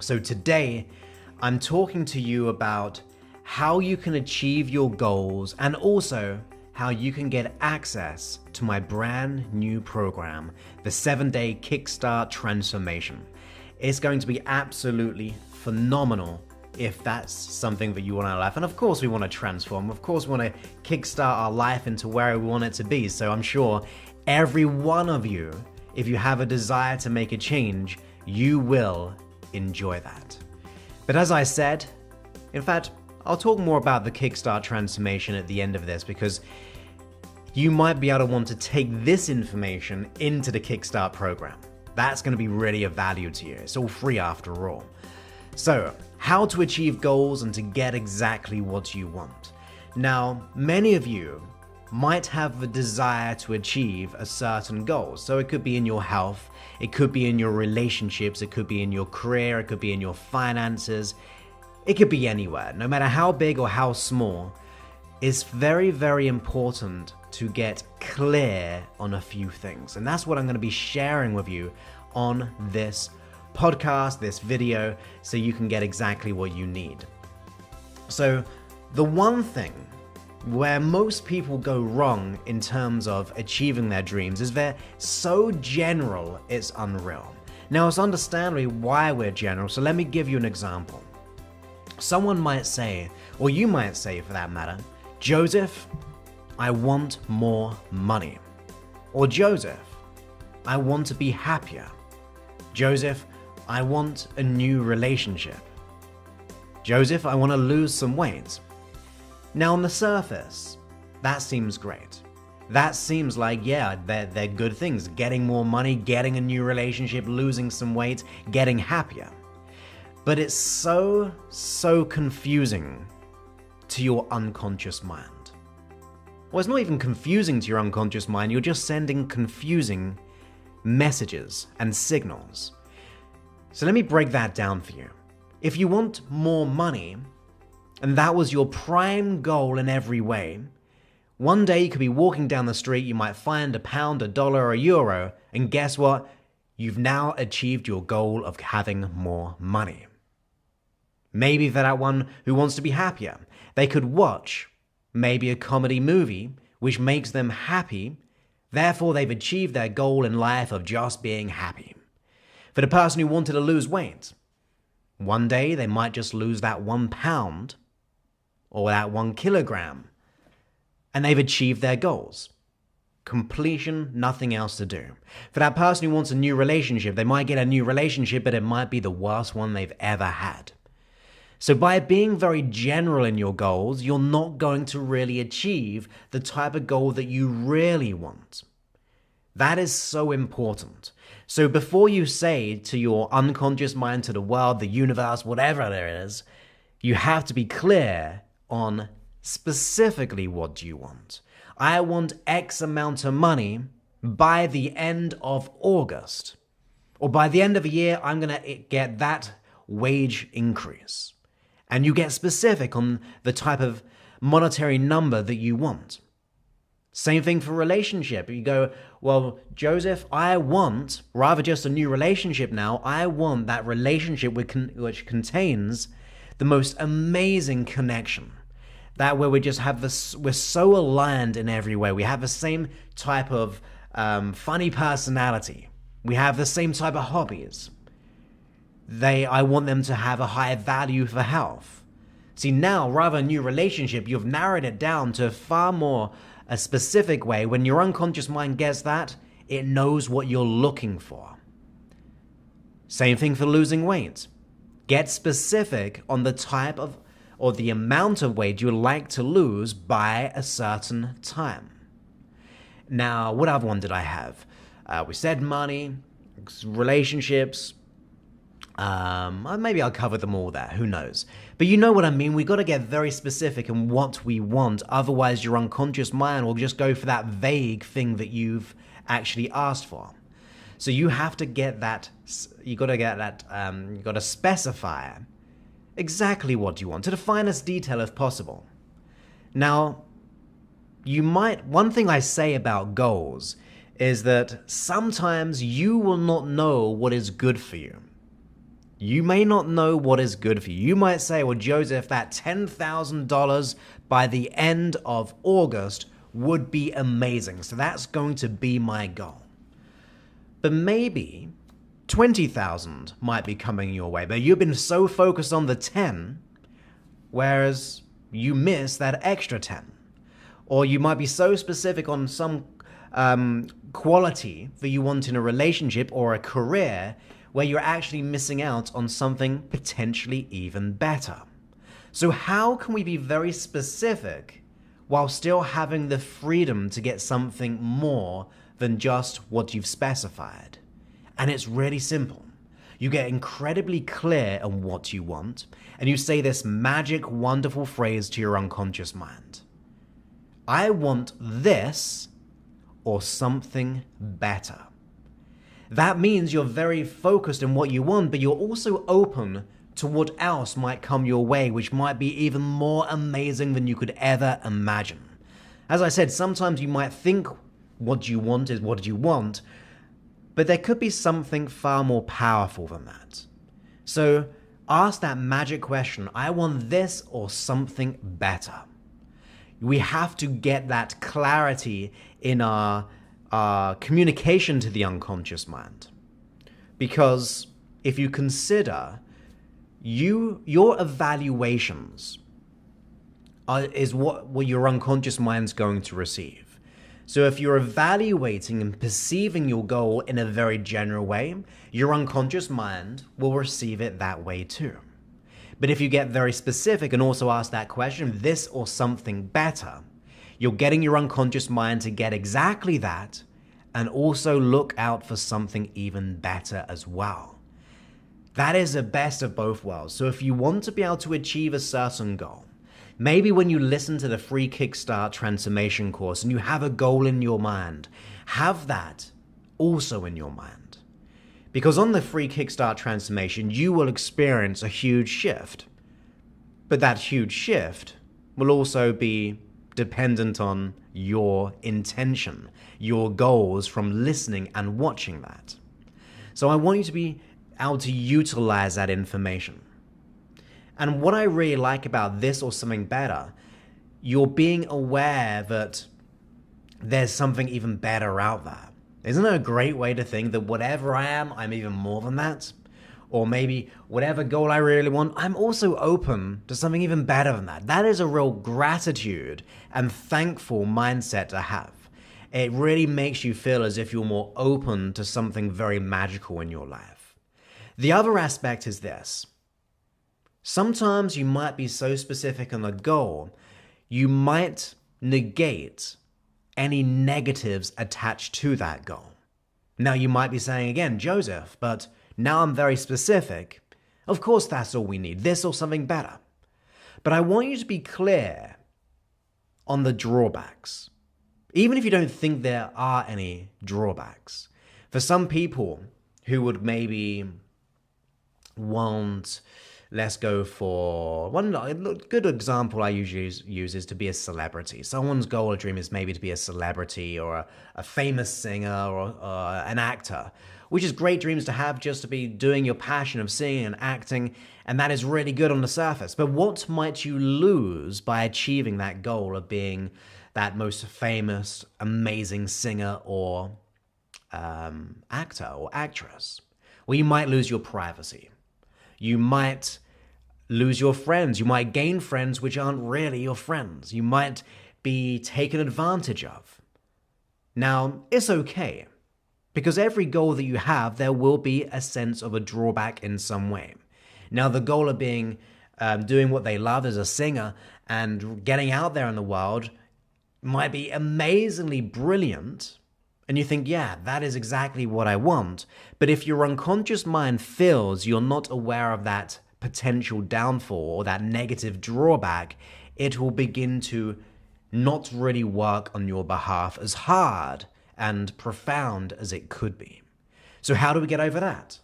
So today, I'm talking to you about how you can achieve your goals and also how you can get access to my brand new program, the 7-Day Kickstart Transformation. It's going to be absolutely phenomenal if that's something that you want in your life. And of course we want to transform. Of course we want to kickstart our life into where we want it to be. So I'm sure every one of you, if you have a desire to make a change, you will enjoy that. But as I said, in fact, I'll talk more about the Kickstart transformation at the end of this, because you might be able to want to take this information into the Kickstart program. That's going to be really of value to you. It's all free after all. So, how to achieve goals and to get exactly what you want. Now, many of you might have the desire to achieve a certain goal. So it could be in your health, it could be in your relationships, it could be in your career, it could be in your finances, it could be anywhere. No matter how big or how small, it's very, very important to get clear on a few things. And that's what I'm going to be sharing with you on this podcast, this video, so you can get exactly what you need. So the one thing where most people go wrong in terms of achieving their dreams is they're so general it's unreal. Now it's understandably why we're general, so let me give you an example. Someone might say, or you might say for that matter, Joseph, I want more money. Or Joseph, I want to be happier. Joseph, I want a new relationship. Joseph, I want to lose some weight. Now on the surface, that seems great. That seems like, yeah, they're good things. Getting more money, getting a new relationship, losing some weight, getting happier. But it's so confusing to your unconscious mind. Well, it's not even confusing to your unconscious mind, you're just sending confusing messages and signals. So let me break that down for you. If you want more money, and that was your prime goal in every way, one day you could be walking down the street, you might find a pound, a dollar, or a euro, and guess what? You've now achieved your goal of having more money. Maybe for that one who wants to be happier, they could watch maybe a comedy movie which makes them happy, therefore they've achieved their goal in life of just being happy. For the person who wanted to lose weight, one day they might just lose that 1 pound or that 1 kilogram, and they've achieved their goals. Completion, nothing else to do. For that person who wants a new relationship, they might get a new relationship, but it might be the worst one they've ever had. So by being very general in your goals, you're not going to really achieve the type of goal that you really want. That is so important. So before you say to your unconscious mind, to the world, the universe, whatever there is, you have to be clear on specifically what do you want. I want X amount of money by the end of August. Or by the end of a year, I'm going to get that wage increase. And you get specific on the type of monetary number that you want. Same thing for relationship. You go, well, Joseph, I want, rather just a new relationship now, I want that relationship which contains the most amazing connection. That where we just have this, we're so aligned in every way. We have the same type of funny personality. We have the same type of hobbies. I want them to have a higher value for health. See, now, rather a new relationship, you've narrowed it down to far more a specific way. When your unconscious mind gets that, it knows what you're looking for. Same thing for losing weight. Get specific on the type of or the amount of weight you would like to lose by a certain time. Now, what other one did I have? We said money, relationships. Maybe I'll cover them all there, who knows. But you know what I mean, we got to get very specific in what we want, otherwise your unconscious mind will just go for that vague thing that you've actually asked for. So you have to get that, you got to specify exactly what you want, to the finest detail if possible. Now, one thing I say about goals is that sometimes you will not know what is good for you. You may not know what is good for you. You might say, well, Joseph, that $10,000 by the end of August would be amazing. So that's going to be my goal. But maybe 20,000 might be coming your way, but you've been so focused on the 10, whereas you miss that extra 10. Or you might be so specific on some quality that you want in a relationship or a career where you're actually missing out on something potentially even better. So how can we be very specific while still having the freedom to get something more than just what you've specified? And it's really simple. You get incredibly clear on what you want, and you say this magic, wonderful phrase to your unconscious mind. I want this or something better. That means you're very focused on what you want, but you're also open to what else might come your way, which might be even more amazing than you could ever imagine. As I said, sometimes you might think what you want is what you want, but there could be something far more powerful than that. So ask that magic question, I want this or something better. We have to get that clarity in our communication to the unconscious mind. Because if you consider your evaluations is what your unconscious mind's going to receive. So if you're evaluating and perceiving your goal in a very general way, your unconscious mind will receive it that way too. But if you get very specific and also ask that question, this or something better, you're getting your unconscious mind to get exactly that and also look out for something even better as well. That is the best of both worlds. So if you want to be able to achieve a certain goal, maybe when you listen to the free Kickstart transformation course and you have a goal in your mind, have that also in your mind. Because on the free Kickstart transformation, you will experience a huge shift. But that huge shift will also be dependent on your intention, your goals from listening and watching that. So I want you to be able to utilize that information. And what I really like about this or something better, you're being aware that there's something even better out there. Isn't it a great way to think that whatever I am, I'm even more than that? Or maybe whatever goal I really want, I'm also open to something even better than that. That is a real gratitude and thankful mindset to have. It really makes you feel as if you're more open to something very magical in your life. The other aspect is this. Sometimes you might be so specific on the goal, you might negate any negatives attached to that goal. Now you might be saying again, Joseph, but now I'm very specific. Of course that's all we need, this or something better. But I want you to be clear on the drawbacks. Even if you don't think there are any drawbacks. For some people who would maybe want, let's go for, one good example I usually use is to be a celebrity. Someone's goal or dream is maybe to be a celebrity or a famous singer or an actor, which is great dreams to have, just to be doing your passion of singing and acting, and that is really good on the surface. But what might you lose by achieving that goal of being that most famous, amazing singer or actor or actress? Well, you might lose your privacy. You might lose your friends. You might gain friends which aren't really your friends. You might be taken advantage of. Now, it's okay, because every goal that you have, there will be a sense of a drawback in some way. Now, the goal of being, doing what they love as a singer and getting out there in the world might be amazingly brilliant, and you think, yeah, that is exactly what I want. But if your unconscious mind feels you're not aware of that potential downfall or that negative drawback, it will begin to not really work on your behalf as hard and profound as it could be. So how do we get over that?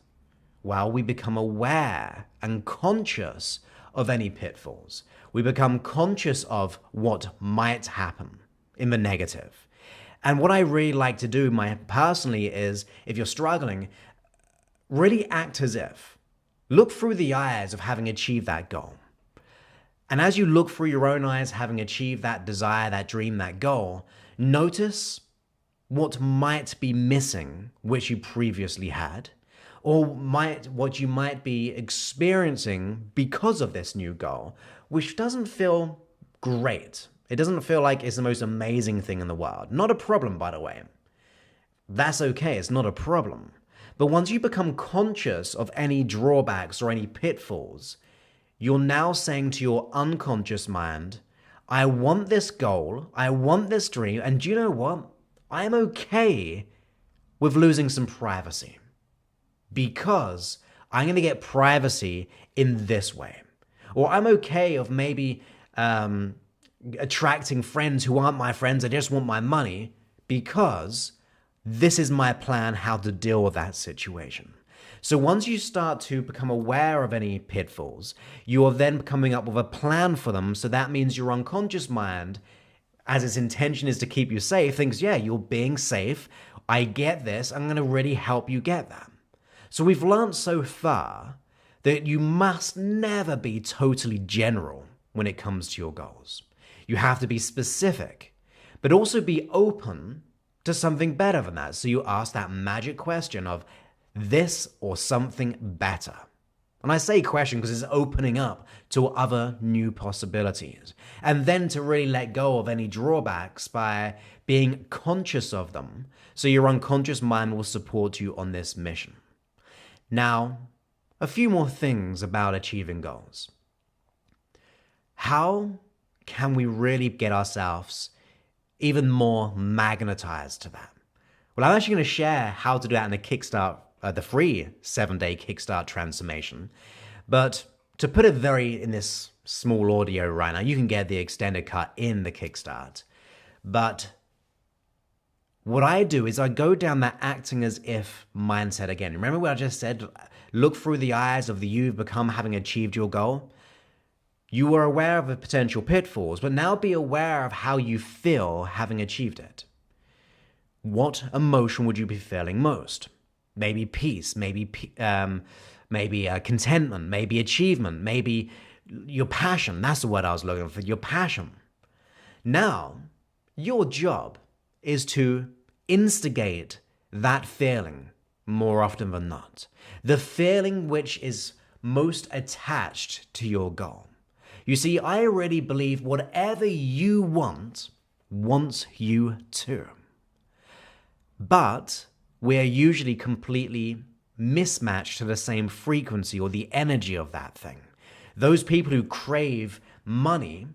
Well, we become aware and conscious of any pitfalls. We become conscious of what might happen in the negative. And what I really like to do personally is, if you're struggling, really act as if. Look through the eyes of having achieved that goal. And as you look through your own eyes, having achieved that desire, that dream, that goal, notice what might be missing, which you previously had, or what you might be experiencing because of this new goal, which doesn't feel great. It doesn't feel like it's the most amazing thing in the world. Not a problem, by the way. That's okay, it's not a problem. But once you become conscious of any drawbacks or any pitfalls, you're now saying to your unconscious mind, I want this goal, I want this dream, and do you know what? I'm okay with losing some privacy because I'm going to get privacy in this way. Or I'm okay of maybe attracting friends who aren't my friends, I just want my money because this is my plan how to deal with that situation. So once you start to become aware of any pitfalls, you are then coming up with a plan for them. So that means your unconscious mind, as its intention is to keep you safe, thinks, yeah, you're being safe. I get this. I'm going to really help you get that. So we've learned so far that you must never be totally general when it comes to your goals. You have to be specific, but also be open to something better than that. So you ask that magic question of this or something better. And I say question because it's opening up to other new possibilities. And then to really let go of any drawbacks by being conscious of them, so your unconscious mind will support you on this mission. Now, a few more things about achieving goals. How can we really get ourselves even more magnetized to that? Well, I'm actually going to share how to do that in the Kickstart, the free 7-day Kickstart transformation. But to put it in this small audio right now, you can get the extended cut in the Kickstart. But what I do is I go down that acting as if mindset again. Remember what I just said? Look through the eyes of the you've become having achieved your goal. You are aware of the potential pitfalls, but now be aware of how you feel having achieved it. What emotion would you be feeling most? Maybe peace, maybe contentment, maybe achievement, maybe your passion. That's the word I was looking for, your passion. Now, your job is to instigate that feeling more often than not. The feeling which is most attached to your goal. You see, I already believe whatever you want wants you too. But we're usually completely mismatched to the same frequency or the energy of that thing. Those people who crave money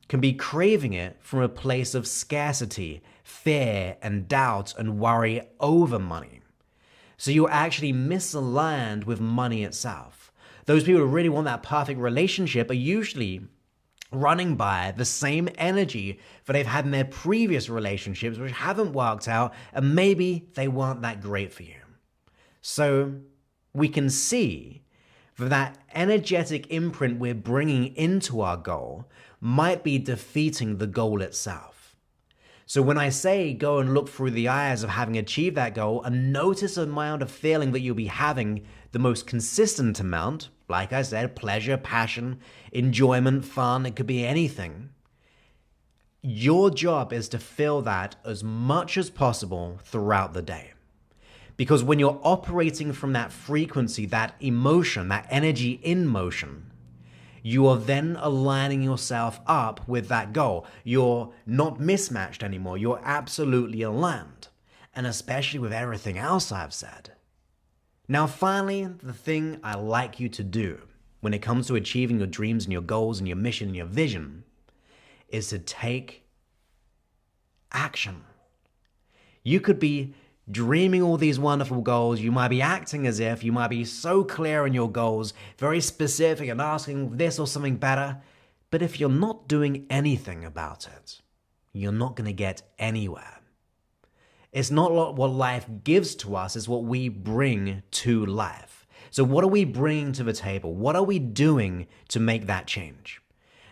can be craving it from a place of scarcity, fear, and doubt and worry over money. So you're actually misaligned with money itself. Those people who really want that perfect relationship are usually running by the same energy that they've had in their previous relationships, which haven't worked out, and maybe they weren't that great for you. So we can see that energetic imprint we're bringing into our goal might be defeating the goal itself. So when I say go and look through the eyes of having achieved that goal and notice the amount of feeling that you'll be having, the most consistent amount, like I said, pleasure, passion, enjoyment, fun, it could be anything. Your job is to feel that as much as possible throughout the day. Because when you're operating from that frequency, that emotion, that energy in motion, you are then aligning yourself up with that goal. You're not mismatched anymore. You're absolutely aligned. And especially with everything else I've said. Now, finally, the thing I like you to do when it comes to achieving your dreams and your goals and your mission and your vision is to take action. You could be dreaming all these wonderful goals. You might be acting as if, you might be so clear in your goals, very specific and asking this or something better. But if you're not doing anything about it, you're not going to get anywhere. It's not what life gives to us, it's what we bring to life. So what are we bringing to the table? What are we doing to make that change?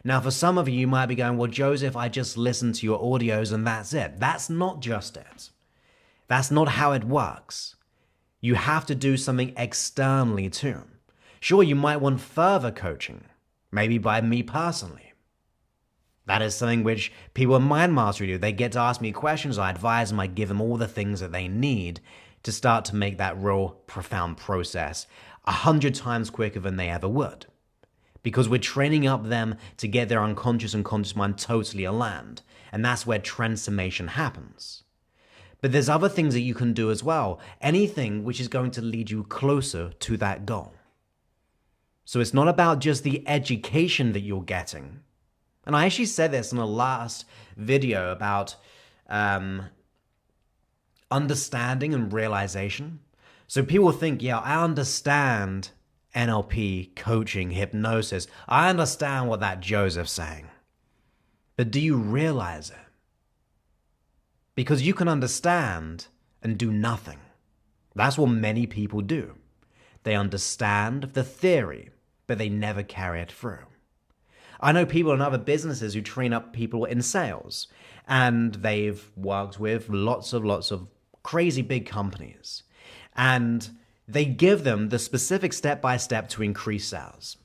Now, for some of you, you might be going, well, Joseph, I just listened to your audios and that's it. That's not just it. That's not how it works. You have to do something externally too. Sure, you might want further coaching, maybe by me personally. That is something which people in Mind Mastery do. They get to ask me questions, I advise them, I give them all the things that they need to start to make that real profound process 100 times quicker than they ever would. Because we're training up them to get their unconscious and conscious mind totally aligned. And that's where transformation happens. But there's other things that you can do as well. Anything which is going to lead you closer to that goal. So it's not about just the education that you're getting. And I actually said this in the last video about understanding and realization. So people think, yeah, I understand NLP, coaching, hypnosis. I understand what that Joseph's saying. But do you realize it? Because you can understand and do nothing. That's what many people do. They understand the theory, but they never carry it through. I know people in other businesses who train up people in sales, and they've worked with lots of crazy big companies. And they give them the specific step-by-step to increase sales.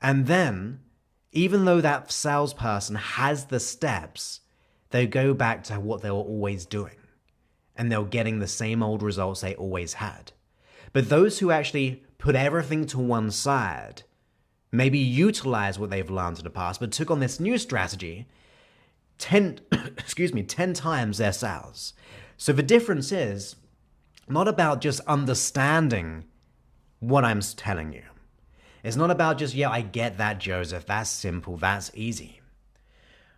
And then, even though that salesperson has the steps, they go back to what they were always doing. And they're getting the same old results they always had. But those who actually put everything to one side, maybe utilize what they've learned in the past, but took on this new strategy, 10 times their sales. So the difference is not about just understanding what I'm telling you. It's not about just, yeah, I get that, Joseph. That's simple. That's easy.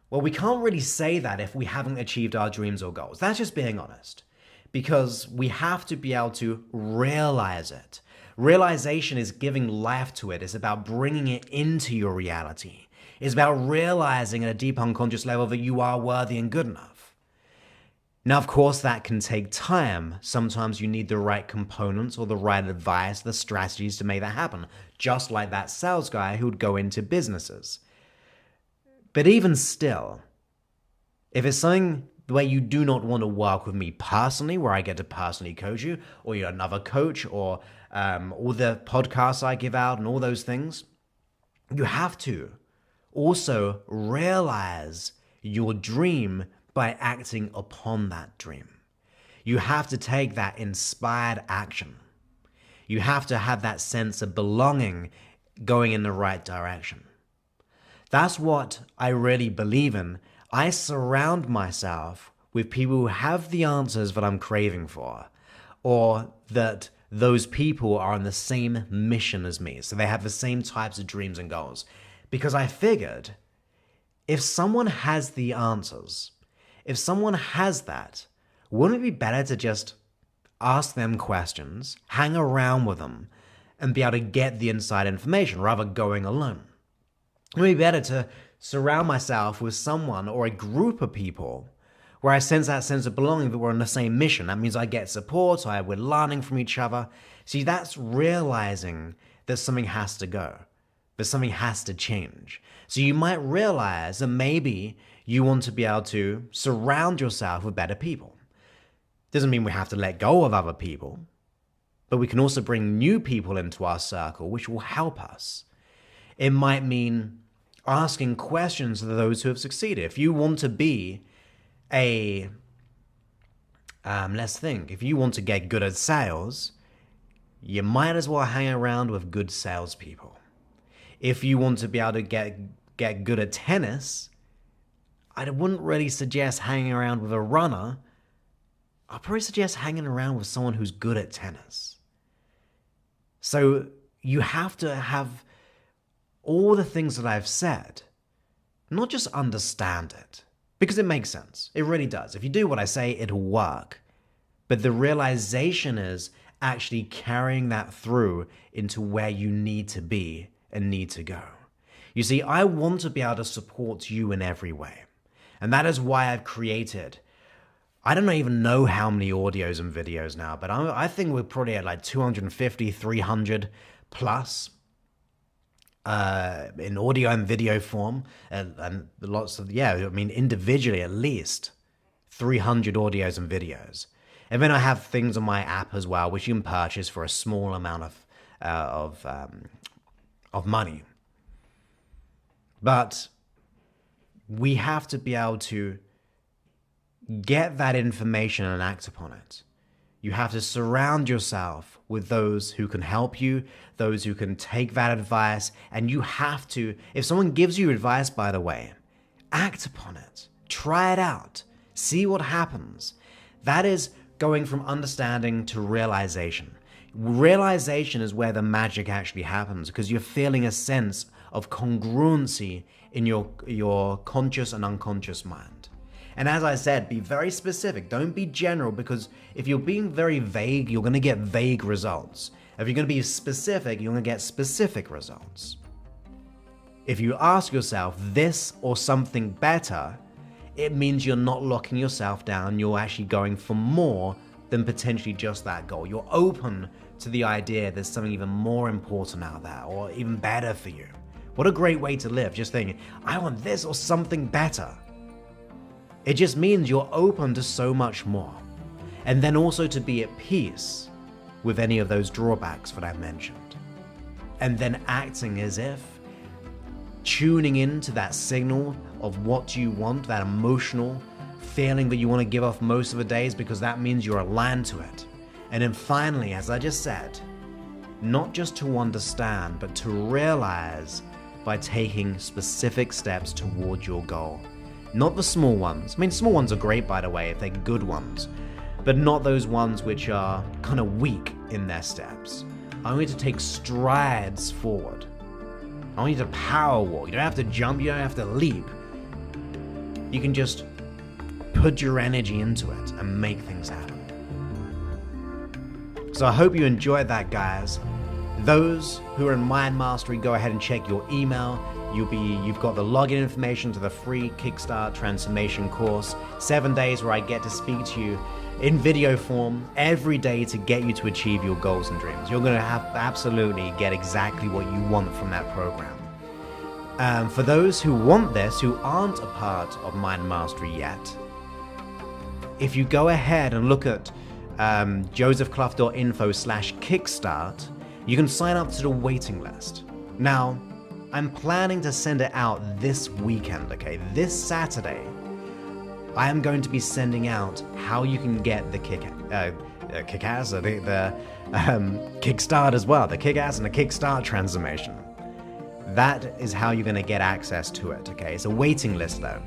Well, we can't really say that if we haven't achieved our dreams or goals. That's just being honest. Because we have to be able to realize it. Realization is giving life to it. It's about bringing it into your reality. It's about realizing at a deep unconscious level that you are worthy and good enough. Now, of course, that can take time. Sometimes you need the right components or the right advice, the strategies to make that happen. Just like that sales guy who would go into businesses. But even still, if it's something where you do not want to work with me personally, where I get to personally coach you, or you're another coach, or all the podcasts I give out and all those things, you have to also realize your dream by acting upon that dream. You have to take that inspired action. You have to have that sense of belonging going in the right direction. That's what I really believe in. I surround myself with people who have the answers that I'm craving for, or that those people are on the same mission as me, so they have the same types of dreams and goals. Because I figured, if someone has the answers, if someone has that, wouldn't it be better to just ask them questions, hang around with them, and be able to get the inside information rather than going alone? It would be better to surround myself with someone or a group of people where I sense that sense of belonging, that we're on the same mission. That means I get support, we're learning from each other. See, that's realizing that something has to go, that something has to change. So you might realize that maybe you want to be able to surround yourself with better people. Doesn't mean we have to let go of other people, but we can also bring new people into our circle, which will help us. It might mean asking questions to those who have succeeded. If you want to be let's think, if you want to get good at sales, you might as well hang around with good salespeople. If you want to be able to get good at tennis, I wouldn't really suggest hanging around with a runner. I'd probably suggest hanging around with someone who's good at tennis. So you have to have all the things that I've said, not just understand it, because it makes sense. It really does. If you do what I say, it'll work. But the realization is actually carrying that through into where you need to be and need to go. You see, I want to be able to support you in every way. And that is why I've created, I don't even know how many audios and videos now, but I think we're probably at like 250, 300 plus in audio and video form, and lots of, individually at least 300 audios and videos. And then I have things on my app as well, which you can purchase for a small amount of of money. But we have to be able to get that information and act upon it. You have to surround yourself with those who can help you, those who can take that advice, and you have to, if someone gives you advice, by the way, act upon it. Try it out. See what happens. That is going from understanding to realization. Realization is where the magic actually happens, because you're feeling a sense of congruency in your conscious and unconscious mind. And as I said, be very specific. Don't be general, because if you're being very vague, you're going to get vague results. If you're going to be specific, you're going to get specific results. If you ask yourself this or something better, it means you're not locking yourself down. You're actually going for more than potentially just that goal. You're open to the idea there's something even more important out there, or even better for you. What a great way to live, just thinking, I want this or something better. It just means you're open to so much more. And then also to be at peace with any of those drawbacks that I mentioned. And then acting as if, tuning into that signal of what you want, that emotional feeling that you want to give off most of the days, because that means you're aligned to it. And then finally, as I just said, not just to understand, but to realize by taking specific steps toward your goal. Not the small ones. I mean, small ones are great, by the way, if they're good ones, but not those ones which are kind of weak in their steps. I want you to take strides forward. I want you to power walk. You don't have to jump, you don't have to leap. You can just put your energy into it and make things happen. So I hope you enjoyed that, guys. Those who are in Mind Mastery, go ahead and check your email. You've got the login information to the free Kickstart Transformation course. 7 days where I get to speak to you in video form every day to get you to achieve your goals and dreams. You're going to absolutely get exactly what you want from that program. For those who want this, who aren't a part of Mind Mastery yet, if you go ahead and look at josephclough.info/kickstart, you can sign up to the waiting list. Now, I'm planning to send it out this weekend, okay? This Saturday, I am going to be sending out how you can get the kick-ass, the kickstart as well, the kick-ass and the kickstart transformation. That is how you're going to get access to it, okay? It's a waiting list though.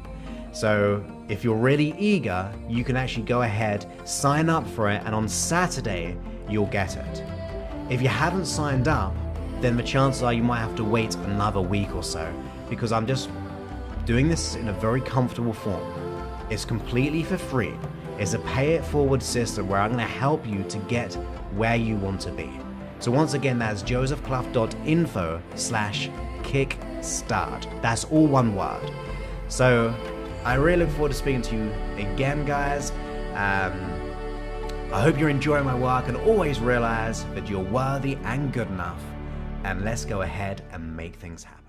So if you're really eager, you can actually go ahead, sign up for it, and on Saturday, you'll get it. If you haven't signed up, then the chances are you might have to wait another week or so, because I'm just doing this in a very comfortable form. It's completely for free. It's a pay it forward system where I'm going to help you to get where you want to be. So once again, that's josephclough.info/kickstart. That's all one word. So I really look forward to speaking to you again, guys. I hope you're enjoying my work, and always realize that you're worthy and good enough. And let's go ahead and make things happen.